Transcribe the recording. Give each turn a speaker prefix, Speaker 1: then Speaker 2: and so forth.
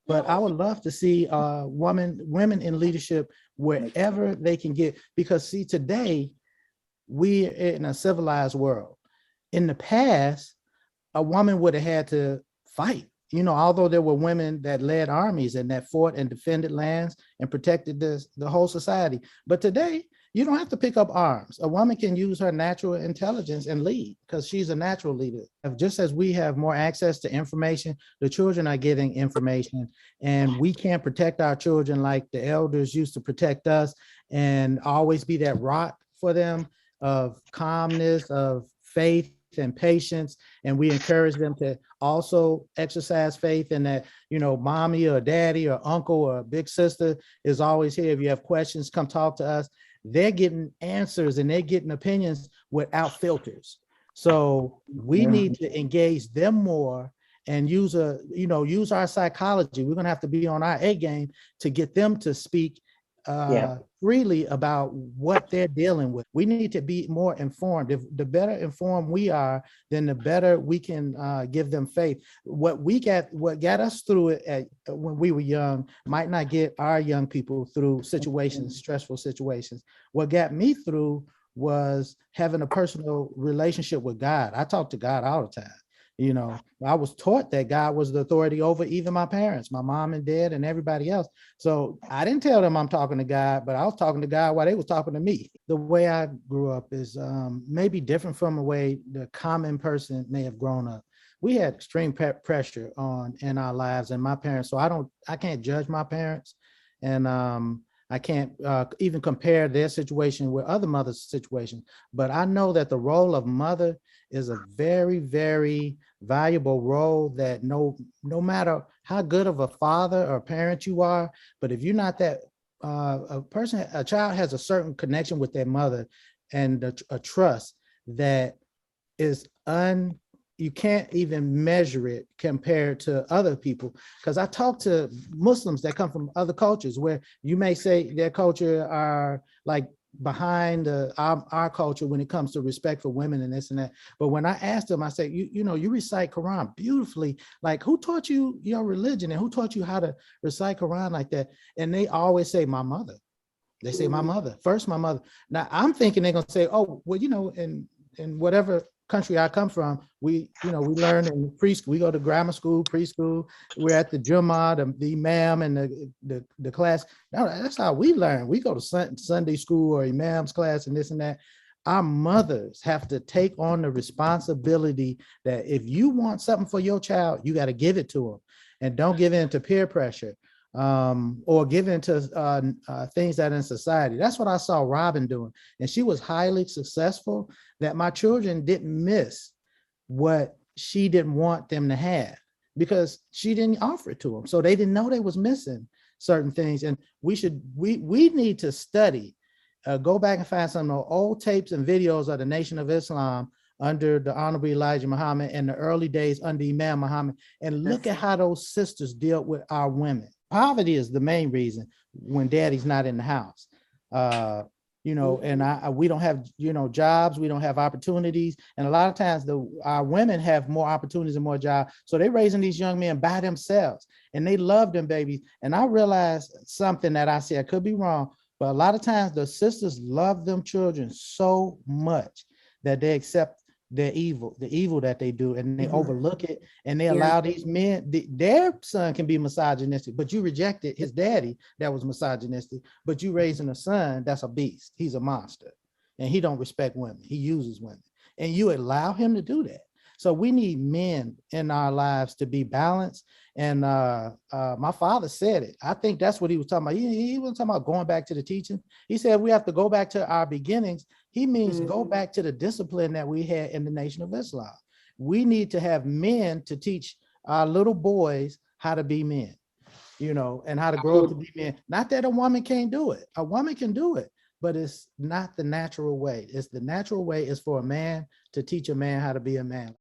Speaker 1: but I would love to see women in leadership wherever they can get, because see, today we're in a civilized world. In the past, a woman would have had to fight. You know, although there were women that led armies and that fought and defended lands and protected the whole society. But today, you don't have to pick up arms. A woman can use her natural intelligence and lead because she's a natural leader. Just as we have more access to information, the children are getting information, and we can't protect our children like the elders used to protect us and always be that rock for them of calmness, of faith and patience. And we encourage them to also exercise faith in that, you know, mommy or daddy or uncle or big sister is always here. If you have questions, come talk to us. They're getting answers and they're getting opinions without filters. So we need to engage them more and use our psychology. We're gonna have to be on our A game to get them to speak freely about what they're dealing with. We need to be more informed. If the better informed we are, then the better we can give them faith. What got us through it when we were young might not get our young people through situations, stressful situations. What got me through was having a personal relationship with God. I talk to God all the time. You know, I was taught that God was the authority over even my parents, my mom and dad and everybody else. So I didn't tell them I'm talking to God, but I was talking to God while they was talking to me. The way I grew up is maybe different from the way the common person may have grown up. We had extreme pressure in our lives and my parents. So I can't judge my parents, and I can't even compare their situation with other mothers' situation. But I know that the role of mother is a very, very valuable role, that no matter how good of a father or parent you are, but if you're not that, a child has a certain connection with their mother and a trust that is you can't even measure it compared to other people. Because I talk to Muslims that come from other cultures where you may say their culture are like behind our culture when it comes to respect for women and this and that. But when I ask them, I say, you recite Quran beautifully. Like, who taught you your religion and who taught you how to recite Quran like that? And they always say, my mother. They say, my mother, first my mother. Now I'm thinking they're gonna say, oh, well, in whatever country I come from, we learn in preschool. We go to grammar school, preschool. We're at the Jummah, the Imam, and the class. No, that's how we learn. We go to Sunday school or Imam's class and this and that. Our mothers have to take on the responsibility that if you want something for your child, you got to give it to them, and don't give in to peer pressure or give in to things that in society. That's what I saw Robin doing, and she was highly successful. That my children didn't miss what she didn't want them to have because she didn't offer it to them, so they didn't know they was missing certain things. And we need to study, go back and find some of the old tapes and videos of the Nation of Islam under the Honorable Elijah Muhammad and the early days under Imam Muhammad, and look at how those sisters dealt with our women. Poverty is the main reason when daddy's not in the house. And we don't have, jobs, we don't have opportunities. And a lot of times our women have more opportunities and more jobs. So they're raising these young men by themselves and they love them babies. And I realized something that I said, I could be wrong, but a lot of times the sisters love them children so much that they accept the evil that they do, and they overlook it, and they allow these men, their son can be misogynistic, but you rejected his daddy that was misogynistic, but you raising a son that's a beast. He's a monster, and he don't respect women. He uses women, and you allow him to do that. So we need men in our lives to be balanced. And my father said it. I think that's what he was talking about. He wasn't talking about going back to the teaching. He said we have to go back to our beginnings. He means go back to the discipline that we had in the Nation of Islam. We need to have men to teach our little boys how to be men, and how to grow up to be men. Not that a woman can't do it. A woman can do it, but it's not the natural way. It's the natural way is for a man to teach a man how to be a man.